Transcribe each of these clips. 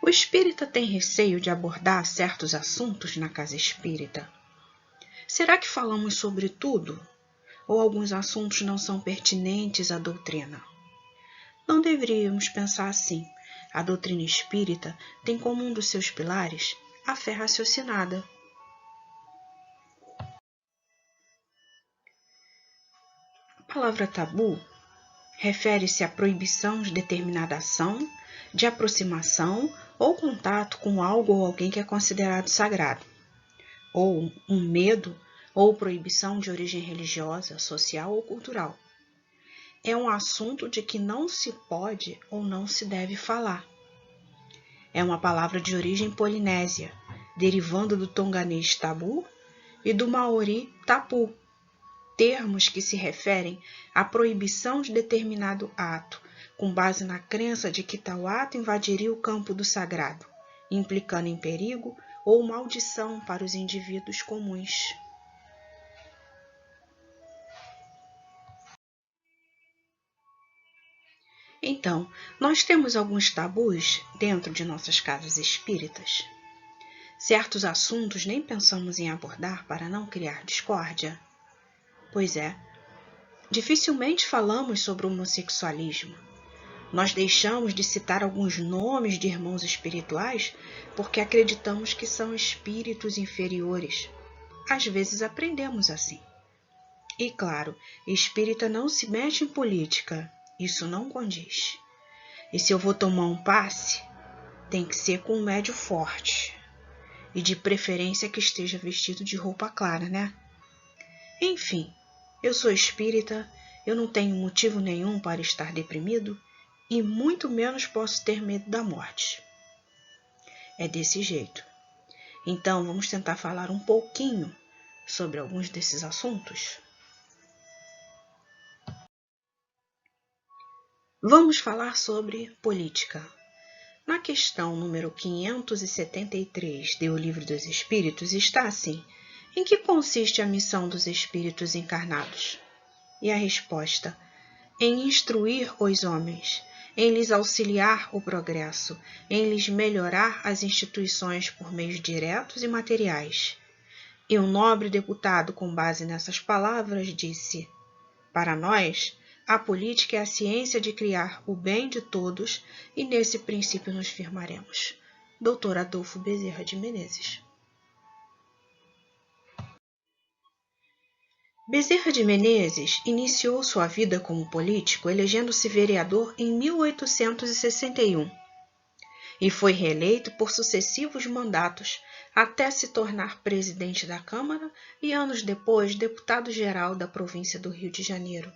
O espírita tem receio de abordar certos assuntos na casa espírita. Será que falamos sobre tudo? Ou alguns assuntos não são pertinentes à doutrina? Não deveríamos pensar assim. A doutrina espírita tem como um dos seus pilares a fé raciocinada. A palavra tabu refere-se à proibição de determinada ação, de aproximação ou contato com algo ou alguém que é considerado sagrado, ou um medo ou proibição de origem religiosa, social ou cultural. É um assunto de que não se pode ou não se deve falar. É uma palavra de origem polinésia, derivando do tonganês tabu e do maori tapu, termos que se referem à proibição de determinado ato, com base na crença de que tal ato invadiria o campo do sagrado, implicando em perigo ou maldição para os indivíduos comuns. Então, nós temos alguns tabus dentro de nossas casas espíritas. Certos assuntos nem pensamos em abordar para não criar discórdia. Pois é, dificilmente falamos sobre o homossexualismo. Nós deixamos de citar alguns nomes de irmãos espirituais porque acreditamos que são espíritos inferiores. Às vezes aprendemos assim. E claro, espírita não se mete em política, isso não condiz. E se eu vou tomar um passe, tem que ser com um médio forte. E de preferência que esteja vestido de roupa clara, né? Enfim, eu sou espírita, eu não tenho motivo nenhum para estar deprimido e muito menos posso ter medo da morte. É desse jeito. Então, vamos tentar falar um pouquinho sobre alguns desses assuntos? Vamos falar sobre política. Na questão número 573 do Livro dos Espíritos está assim: em que consiste a missão dos espíritos encarnados? E a resposta: em instruir os homens, em lhes auxiliar o progresso, em lhes melhorar as instituições por meios diretos e materiais. E um nobre deputado, com base nessas palavras, disse: para nós, a política é a ciência de criar o bem de todos e nesse princípio nos firmaremos. Dr. Adolfo Bezerra de Menezes. Bezerra de Menezes iniciou sua vida como político elegendo-se vereador em 1861 e foi reeleito por sucessivos mandatos até se tornar presidente da Câmara e anos depois deputado-geral da província do Rio de Janeiro.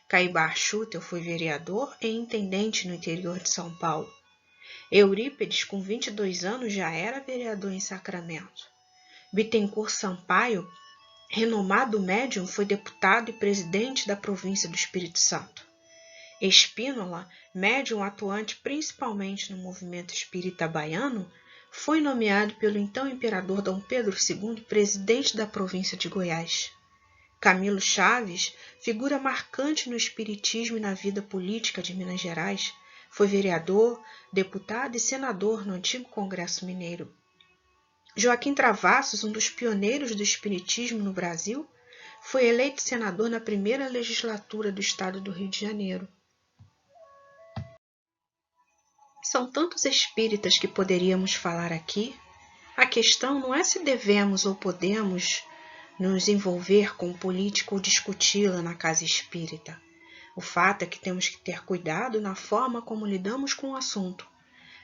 Caibar Schutel foi vereador e intendente no interior de São Paulo. Eurípides, com 22 anos, já era vereador em Sacramento. Bittencourt Sampaio, renomado médium, foi deputado e presidente da província do Espírito Santo. Espínola, médium atuante principalmente no movimento espírita baiano, foi nomeado pelo então imperador Dom Pedro II presidente da província de Goiás. Camilo Chaves, figura marcante no espiritismo e na vida política de Minas Gerais, foi vereador, deputado e senador no antigo Congresso Mineiro. Joaquim Travassos, um dos pioneiros do espiritismo no Brasil, foi eleito senador na primeira legislatura do estado do Rio de Janeiro. São tantos espíritas que poderíamos falar aqui. A questão não é se devemos ou podemos nos envolver com política ou discuti-la na casa espírita. O fato é que temos que ter cuidado na forma como lidamos com o assunto.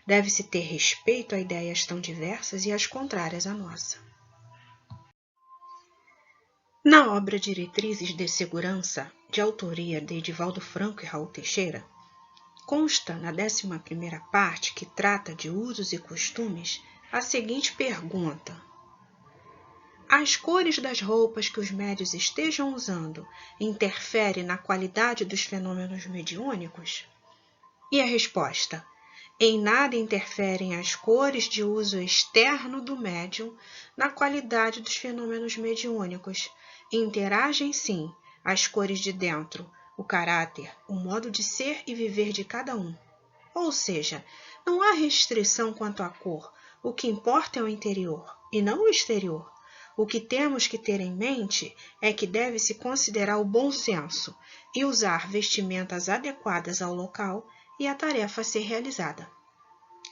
Deve-se ter respeito a ideias tão diversas e as contrárias à nossa. Na obra Diretrizes de Segurança, de autoria de Edivaldo Franco e Raul Teixeira, consta na 11ª parte, que trata de usos e costumes, a seguinte pergunta: as cores das roupas que os médios estejam usando interferem na qualidade dos fenômenos mediúnicos? E a resposta: em nada interferem as cores de uso externo do médium na qualidade dos fenômenos mediúnicos. Interagem, sim, as cores de dentro, o caráter, o modo de ser e viver de cada um. Ou seja, não há restrição quanto à cor. O que importa é o interior e não o exterior. O que temos que ter em mente é que deve-se considerar o bom senso e usar vestimentas adequadas ao local e à tarefa a ser realizada.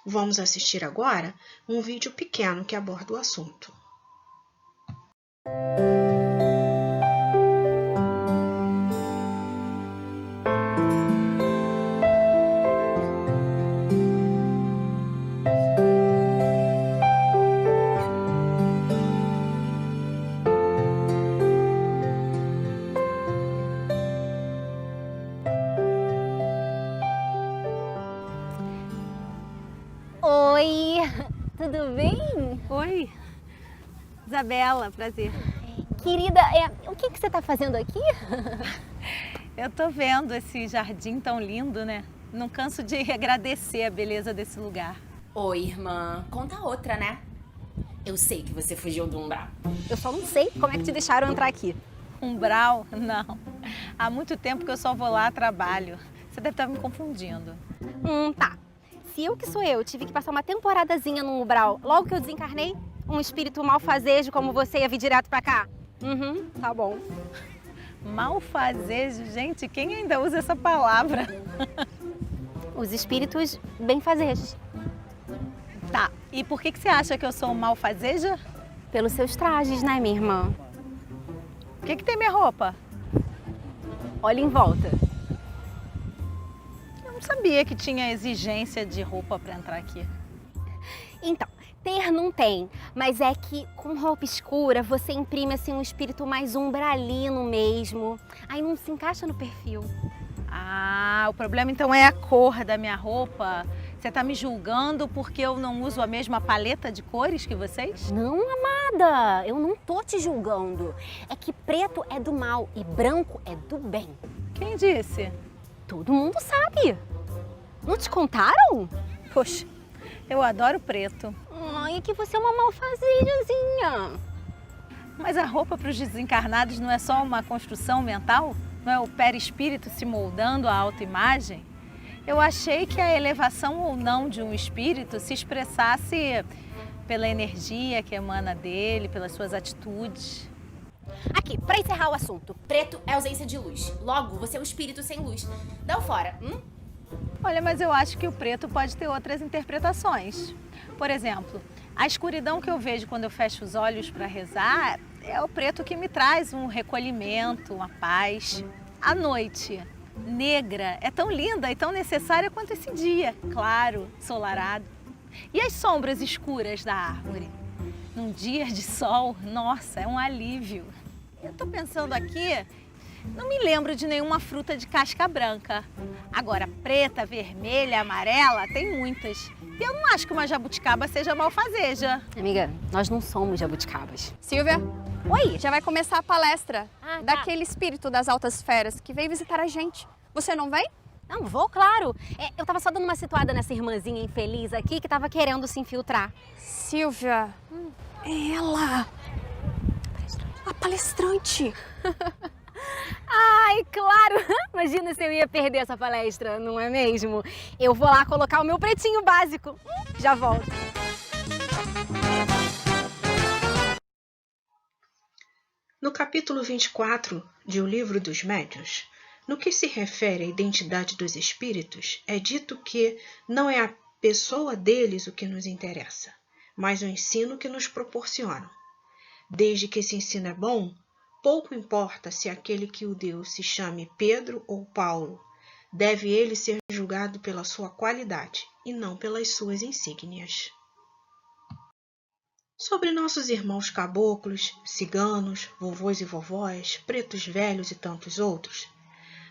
Vamos assistir agora um vídeo pequeno que aborda o assunto. Oi, tudo bem? Oi, Isabela, prazer. Querida, o que você está fazendo aqui? Eu tô vendo esse jardim tão lindo, né? Não canso de agradecer a beleza desse lugar. Oi, irmã. Conta outra, né? Eu sei que você fugiu do umbral. Eu só não sei como é que te deixaram entrar aqui. Umbral? Não. Há muito tempo que eu só vou lá a trabalho. Você deve estar me confundindo. Tá. Se eu que sou eu tive que passar uma temporadazinha no umbral, logo que eu desencarnei, um espírito malfazejo como você ia vir direto pra cá? Tá bom. Malfazejo? Gente, quem ainda usa essa palavra? Os espíritos benfazejos. Tá, e por que você acha que eu sou malfazeja? Pelos seus trajes, né, minha irmã? O que tem minha roupa? Olha em volta. Eu não sabia que tinha exigência de roupa pra entrar aqui. Então, ter não tem, mas é que com roupa escura você imprime assim um espírito mais umbralino mesmo. Aí não se encaixa no perfil. Ah, o problema então é a cor da minha roupa. Você tá me julgando porque eu não uso a mesma paleta de cores que vocês? Não, amada, eu não tô te julgando. É que preto é do mal e branco é do bem. Quem disse? Todo mundo sabe. Não te contaram? Poxa, eu adoro preto. Ai, é que você é uma malfazejazinha. Mas a roupa para os desencarnados não é só uma construção mental? Não é o perispírito se moldando à autoimagem? Eu achei que a elevação ou não de um espírito se expressasse pela energia que emana dele, pelas suas atitudes. Aqui, pra encerrar o assunto. Preto é ausência de luz. Logo, você é um espírito sem luz. Dá o fora. Olha, mas eu acho que o preto pode ter outras interpretações. Por exemplo, a escuridão que eu vejo quando eu fecho os olhos para rezar é o preto que me traz um recolhimento, uma paz. A noite negra é tão linda e tão necessária quanto esse dia, claro, ensolarado. E as sombras escuras da árvore? Num dia de sol, nossa, é um alívio. Eu tô pensando aqui, não me lembro de nenhuma fruta de casca branca. Agora, preta, vermelha, amarela, tem muitas. E eu não acho que uma jabuticaba seja malfazeja. Amiga, nós não somos jabuticabas. Silvia, Oi! já vai começar a palestra Tá. daquele espírito das altas esferas que veio visitar a gente. Você não vem? Não, vou, claro. Eu tava só dando uma situada nessa irmãzinha infeliz aqui que tava querendo se infiltrar. Silvia, é ela. A palestrante. Ai, claro! Imagina se eu ia perder essa palestra, não é mesmo? Eu vou lá colocar o meu pretinho básico. Já volto. No capítulo 24 de O Livro dos Médiuns, no que se refere à identidade dos espíritos, é dito que não é a pessoa deles o que nos interessa, mas o ensino que nos proporcionam. Desde que esse ensino é bom, pouco importa se aquele que o deu se chame Pedro ou Paulo, deve ele ser julgado pela sua qualidade e não pelas suas insígnias. Sobre nossos irmãos caboclos, ciganos, vovôs e vovós, pretos velhos e tantos outros,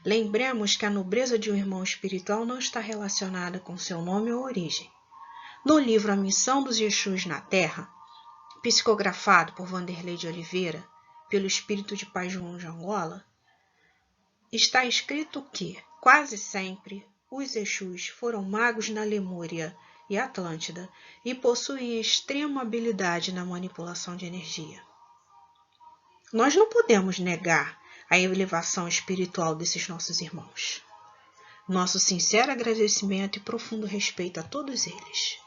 lembremos que a nobreza de um irmão espiritual não está relacionada com seu nome ou origem. No livro A Missão dos Exus na Terra, psicografado por Vanderlei de Oliveira, pelo espírito de Pai João de Angola, está escrito que, quase sempre, os Exus foram magos na Lemúria e Atlântida e possuem extrema habilidade na manipulação de energia. Nós não podemos negar a elevação espiritual desses nossos irmãos. Nosso sincero agradecimento e profundo respeito a todos eles.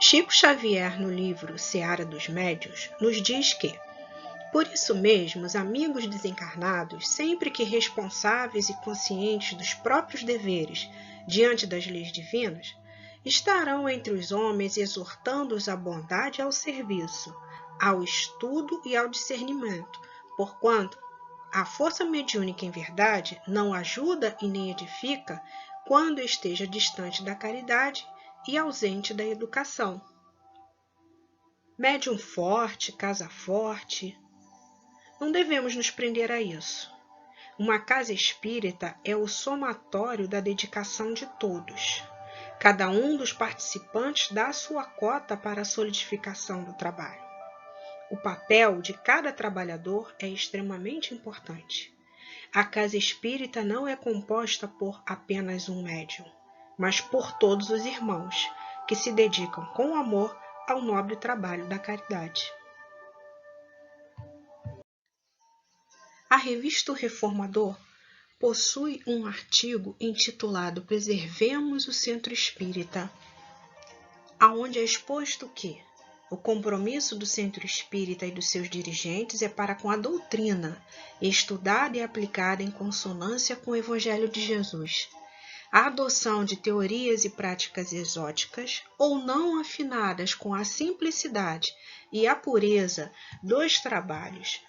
Chico Xavier, no livro Seara dos Médiuns, nos diz que, por isso mesmo, os amigos desencarnados, sempre que responsáveis e conscientes dos próprios deveres diante das leis divinas, estarão entre os homens exortando-os à bondade e ao serviço, ao estudo e ao discernimento, porquanto a força mediúnica em verdade não ajuda e nem edifica quando esteja distante da caridade e ausente da educação. Médium forte, casa forte. Não devemos nos prender a isso. Uma casa espírita é o somatório da dedicação de todos. Cada um dos participantes dá a sua cota para a solidificação do trabalho. O papel de cada trabalhador é extremamente importante. A casa espírita não é composta por apenas um médium, mas por todos os irmãos, que se dedicam com amor ao nobre trabalho da caridade. A revista O Reformador possui um artigo intitulado Preservemos o Centro Espírita, aonde é exposto que o compromisso do Centro Espírita e dos seus dirigentes é para com a doutrina, estudada e aplicada em consonância com o Evangelho de Jesus. A adoção de teorias e práticas exóticas ou não afinadas com a simplicidade e a pureza dos trabalhos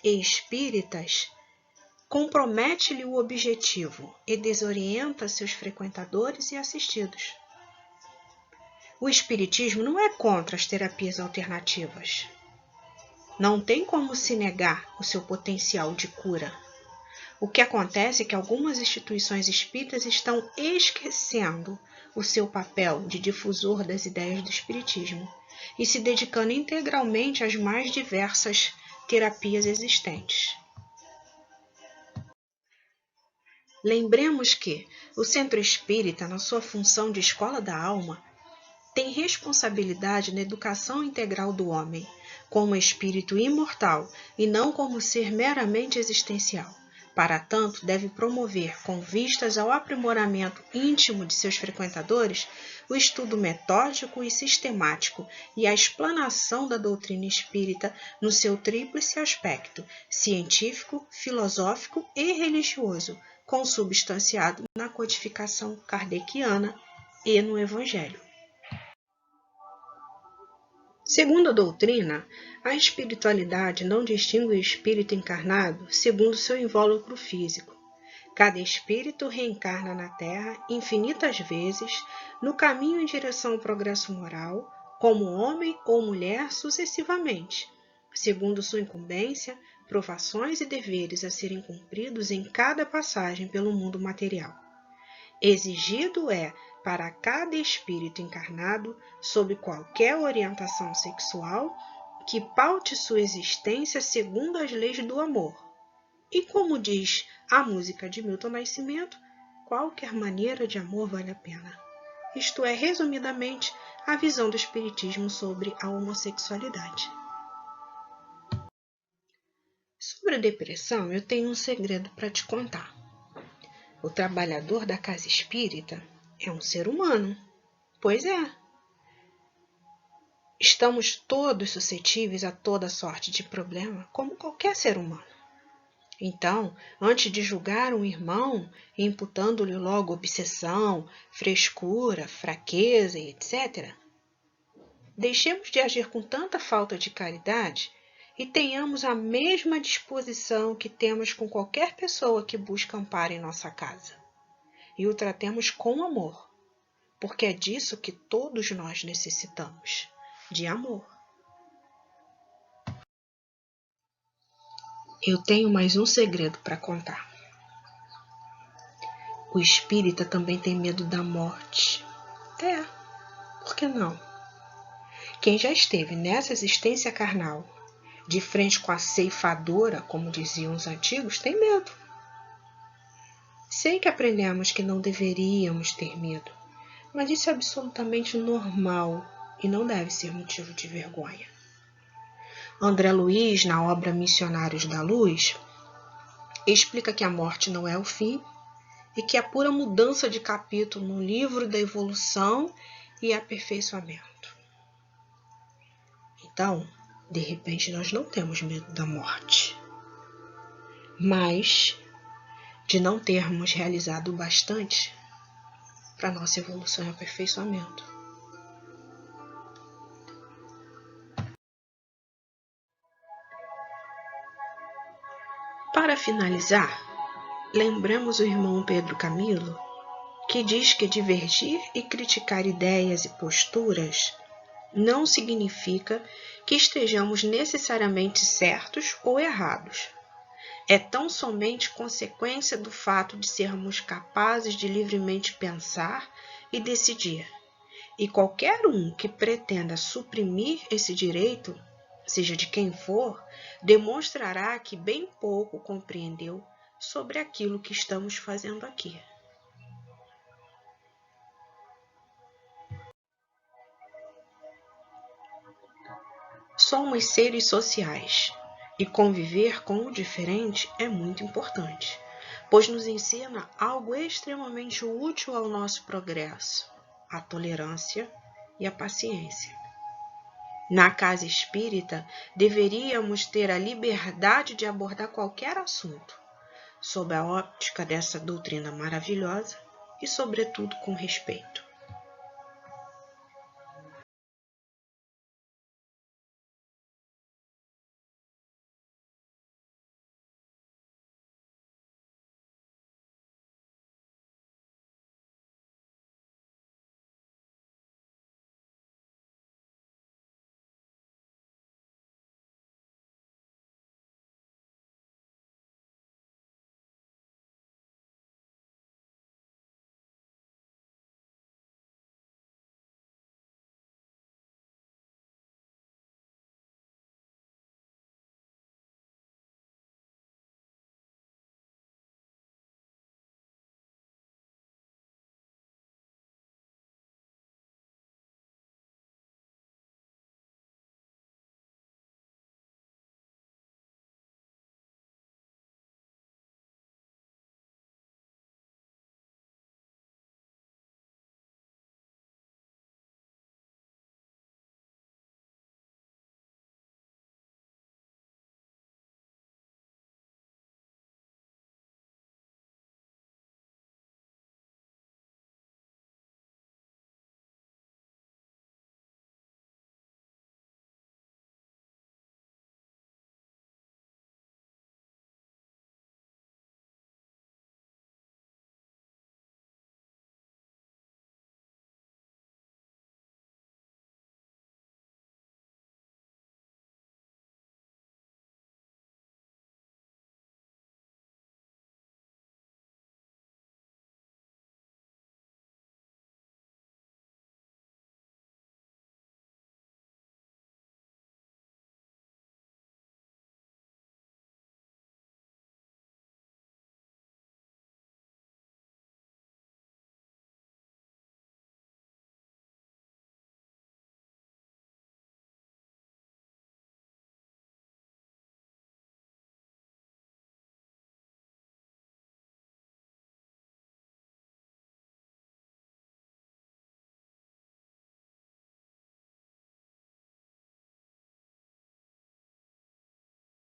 espíritas compromete-lhe o objetivo e desorienta seus frequentadores e assistidos. O Espiritismo não é contra as terapias alternativas. Não tem como se negar o seu potencial de cura. O que acontece é que algumas instituições espíritas estão esquecendo o seu papel de difusor das ideias do Espiritismo e se dedicando integralmente às mais diversas terapias existentes. Lembremos que o Centro Espírita, na sua função de escola da alma, tem responsabilidade na educação integral do homem, como espírito imortal e não como ser meramente existencial. Para tanto, deve promover, com vistas ao aprimoramento íntimo de seus frequentadores, o estudo metódico e sistemático e a explanação da doutrina espírita no seu tríplice aspecto, científico, filosófico e religioso, consubstanciado na codificação kardeciana e no Evangelho. Segundo a doutrina, a espiritualidade não distingue o espírito encarnado segundo seu invólucro físico. Cada espírito reencarna na Terra infinitas vezes no caminho em direção ao progresso moral, como homem ou mulher sucessivamente, segundo sua incumbência, provações e deveres a serem cumpridos em cada passagem pelo mundo material. Exigido é, para cada espírito encarnado, sob qualquer orientação sexual, que paute sua existência segundo as leis do amor. E como diz a música de Milton Nascimento, qualquer maneira de amor vale a pena. Isto é, resumidamente, a visão do Espiritismo sobre a homossexualidade. Sobre a depressão, eu tenho um segredo para te contar. O trabalhador da casa espírita é um ser humano. Pois é. Estamos todos suscetíveis a toda sorte de problema, como qualquer ser humano. Então, antes de julgar um irmão, imputando-lhe logo obsessão, frescura, fraqueza e etc., deixemos de agir com tanta falta de caridade e tenhamos a mesma disposição que temos com qualquer pessoa que busca amparo em nossa casa. E o tratemos com amor, porque é disso que todos nós necessitamos, de amor. Eu tenho mais um segredo para contar. O espírita também tem medo da morte. Por que não? Quem já esteve nessa existência carnal, de frente com a ceifadora, como diziam os antigos, tem medo. Sei que aprendemos que não deveríamos ter medo, mas isso é absolutamente normal e não deve ser motivo de vergonha. André Luiz, na obra Missionários da Luz, explica que a morte não é o fim e que é pura mudança de capítulo no livro da evolução e aperfeiçoamento. Então, de repente, nós não temos medo da morte, mas de não termos realizado o bastante para nossa evolução e aperfeiçoamento. Para finalizar, lembramos o irmão Pedro Camilo, que diz que divergir e criticar ideias e posturas não significa que estejamos necessariamente certos ou errados. É tão somente consequência do fato de sermos capazes de livremente pensar e decidir. E qualquer um que pretenda suprimir esse direito, seja de quem for, demonstrará que bem pouco compreendeu sobre aquilo que estamos fazendo aqui. Somos seres sociais e conviver com o diferente é muito importante, pois nos ensina algo extremamente útil ao nosso progresso, a tolerância e a paciência. Na casa espírita, deveríamos ter a liberdade de abordar qualquer assunto, sob a óptica dessa doutrina maravilhosa e, sobretudo, com respeito.